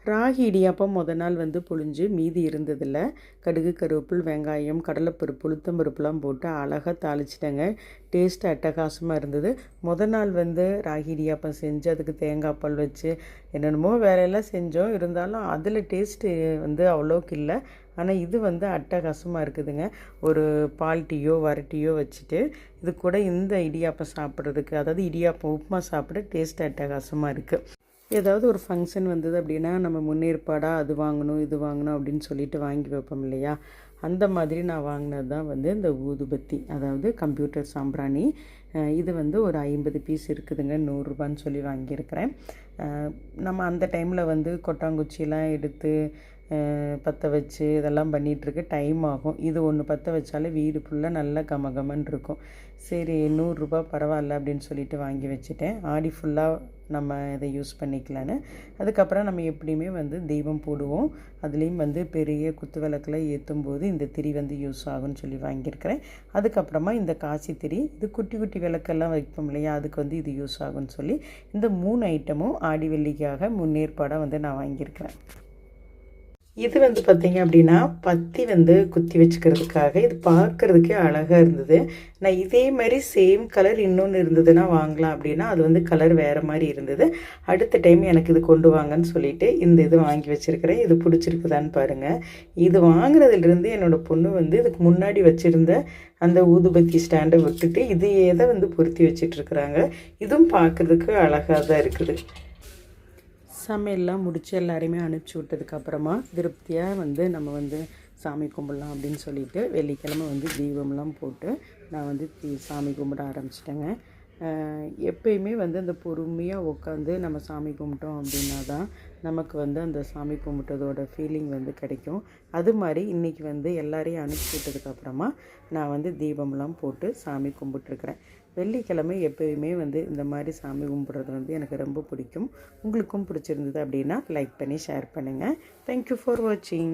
ராகி இடியாப்பம் நாள் வந்து புழிஞ்சு மீதி இருந்ததில்ல கடுகு கருவேப்பில் வெங்காயம் கடலைப்பருப்பு உளுத்தம்பருப்புலாம் போட்டு அழகாக தாளிச்சிட்டேங்க. டேஸ்ட்டு அட்டகாசமாக இருந்தது. நாள் வந்து ராகி இடியாப்பம் செஞ்சு அதுக்கு தேங்காய் பால் வச்சு என்னென்னமோ வேலையெல்லாம் செஞ்சோம். இருந்தாலும் அதில் டேஸ்ட்டு வந்து அவ்வளோக்கு இல்லை. ஆனால் இது வந்து அட்டகாசமாக இருக்குதுங்க. ஒரு பால் டீயோ வரட்டியோ வச்சுட்டு இது கூட இந்த இடியாப்பம் சாப்பிட்றதுக்கு, அதாவது இடியாப்பம் உப்புமா சாப்பிட டேஸ்ட்டு அட்டகாசமாக இருக்குது. ஏதாவது ஒரு ஃபங்க்ஷன் வந்தது அப்படின்னா நம்ம முன்னேற்பாடாக அது வாங்கணும் இது வாங்கணும் அப்படின்னு சொல்லிட்டு வாங்கி வைப்போம் இல்லையா? அந்த மாதிரி நான் வாங்கினது தான் வந்து இந்த ஊதுபத்தி, அதாவது கம்ப்யூட்டர் சாம்பிராணி. இது வந்து ஒரு 50 பீஸ் இருக்குதுங்க. 100 ரூபான்னு சொல்லி வாங்கியிருக்கிறேன். நம்ம அந்த டைமில் வந்து கொட்டாங்குச்சியெல்லாம் எடுத்து பற்ற வச்சு இதெல்லாம் பண்ணிகிட்ருக்கு டைம் ஆகும். இது ஒன்று பற்ற வச்சாலே வீடு ஃபுல்லாக நல்லா கமகமன்னு இருக்கும். சரி 100 ரூபா பரவாயில்ல அப்படின்னு சொல்லிட்டு வாங்கி வச்சுட்டேன். ஆடி ஃபுல்லாக நம்ம இதை யூஸ் பண்ணிக்கலான்னு. அதுக்கப்புறம் நம்ம எப்படியுமே வந்து தீபம் போடுவோம். அதுலேயும் வந்து பெரிய குத்து விளக்கில் ஏற்றும் போது இந்த திரி வந்து யூஸ் ஆகும்னு சொல்லி வாங்கியிருக்கிறேன். அதுக்கப்புறமா இந்த காசி திரி, இது குட்டி குட்டி விளக்கெல்லாம் வைப்போம் இல்லையா, அதுக்கு வந்து இது யூஸ் ஆகும்னு சொல்லி இந்த 3 ஐட்டமும் ஆடி வெள்ளிக்காக முன்னேற்பாடாக வந்து நான் வாங்கியிருக்கிறேன். இது வந்து பார்த்திங்க அப்படின்னா பத்தி வந்து குத்தி வச்சுக்கிறதுக்காக. இது பார்க்குறதுக்கே அழகாக இருந்தது. நான் இதே மாதிரி சேம் கலர் இன்னொன்று இருந்ததுன்னா வாங்கலாம் அப்படின்னா அது வந்து கலர் வேறு மாதிரி இருந்தது. அடுத்த டைம் எனக்கு இது கொண்டு வாங்கன்னு சொல்லிவிட்டு இந்த இது வாங்கி வச்சுருக்கிறேன். இது பிடிச்சிருக்குதான்னு பாருங்கள். இது வாங்குறதுலேருந்து என்னோடய பொண்ணு வந்து இதுக்கு முன்னாடி வச்சுருந்த அந்த ஊதுபத்தி ஸ்டாண்டை விட்டுட்டு இது எதை வந்து பொருத்தி வச்சிட்ருக்குறாங்க. இதுவும் பார்க்குறதுக்கு அழகாக தான் இருக்குது. சமையல்லாம் முடித்து எல்லாரையுமே அனுப்பிச்சி விட்டதுக்கப்புறமா திருப்தியாக வந்து நம்ம வந்து சாமி கும்பிடலாம் அப்படின்னு சொல்லிட்டு வெள்ளிக்கிழமை வந்து தீபம்லாம் போட்டு நான் வந்து சாமி கும்பிட ஆரம்பிச்சிட்டேங்க. எப்பயுமே வந்து அந்த பொறுமையாக உட்காந்து நம்ம சாமி கும்பிட்டோம் அப்படின்னா தான் நமக்கு வந்து அந்த சாமி கும்பிட்டதோட ஃபீலிங் வந்து கிடைக்கும். அது மாதிரி இன்றைக்கி வந்து எல்லாரையும் அனுப்பிச்சி விட்டதுக்கப்புறமா நான் வந்து தீபம்லாம் போட்டு சாமி கும்பிட்டுருக்குறேன். வெள்ளிக்கிழமை எப்போயுமே வந்து இந்த மாதிரி சாமி கும்பிட்றது வந்து எனக்கு ரொம்ப பிடிக்கும். உங்களுக்கும் பிடிச்சிருந்தது அப்படின்னா லைக் பண்ணி ஷேர் பண்ணுங்கள். தேங்க்யூ ஃபார் வாட்சிங்.